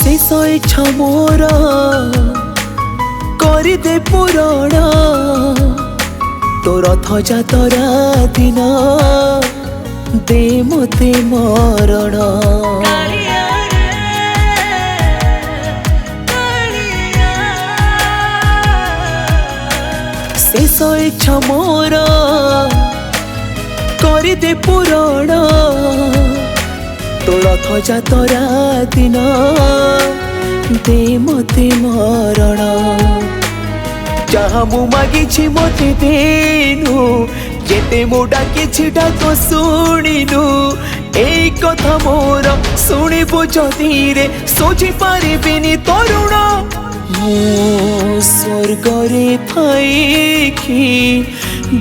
शेष इच्छा मोर करदे पूरण तो रथ जातरा दिन दे मते मरण शेष इच्छा मोर करदे पूरण तो रथ जातरा दिन दे मते मरण जहाँ मु मागिछि मते देनु जेते मु डाकिछि डाक शुणिनु एई कथा मोर शुणिबु जदि रे सोचि पारिबिनि तरुण मु स्वर्गरे थाइकि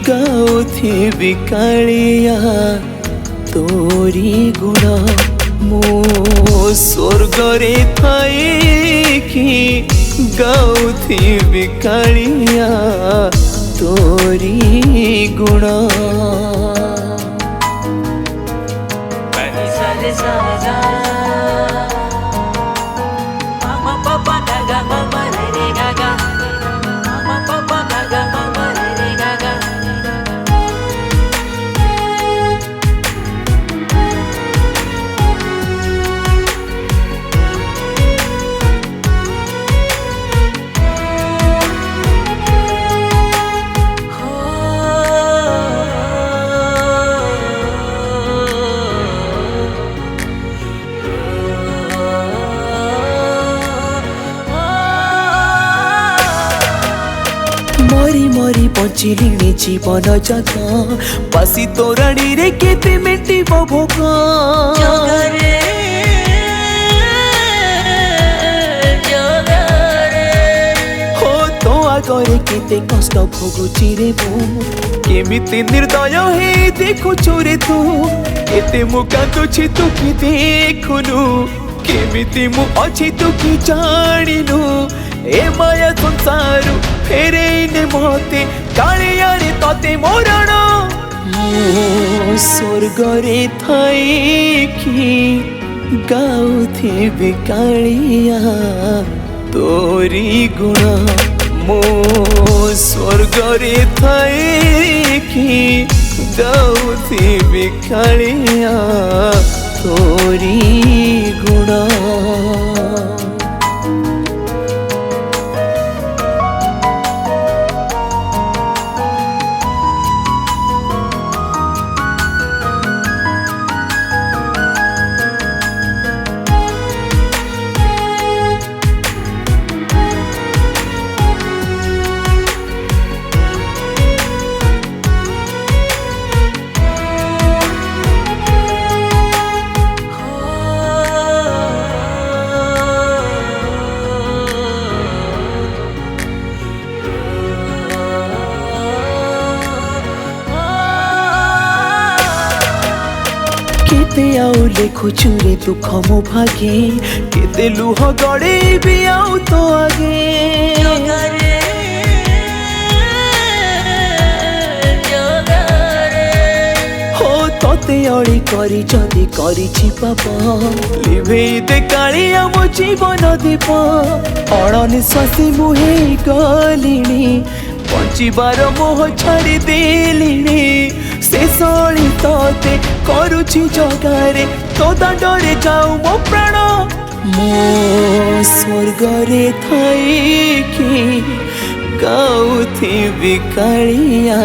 गाउथिबि कालिया तोरी गुण मो स्वर्गरे थाइकि गाउथिबि कालिया तोरी गुण मरी मरी बचिली जीवन जग बासी तोराणी रे केते मेटी भोग हो तो आगरे केते कष्ट भोगुची रे मु केमिति निर्दय हे देखुछु रे तू केते मु कांदुछि तू कि देखुनु केमिति मु अछि तू कि जानिनु ए माया संसार फेरे ने मते कालिया रे तते मरण स्वर्गरे थाइकि गाउथिबि कालिया तोरी गुण मो स्वर्गरे थाइकि गाउथिबि कालिया तोरी गुण केते आउ लेखुछु रे दुख मो भागे केते लुह गड़े भी आउ तो आगे हो तते अड़ी करी जदि करिछि पाप लिभेई दे कालिया मो जीवन दीप अणनिश्वासी मुहे गलिनी बंचिबार मोह छाड़ी देलिनी शेषली तते करुछि जगारे तो दांडरे जाऊ मो प्राण मो स्वर्गरे थाइकि गाउथिबि कालिया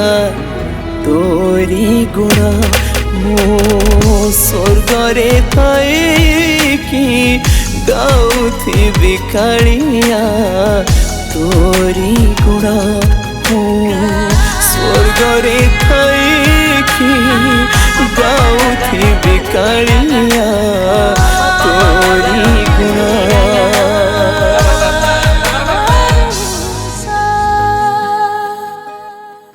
तोरी गुण मो स्वर्गरे थाइकि गाउथिबि कालिया तोरी गुण मो स्वर्गरे थाइकि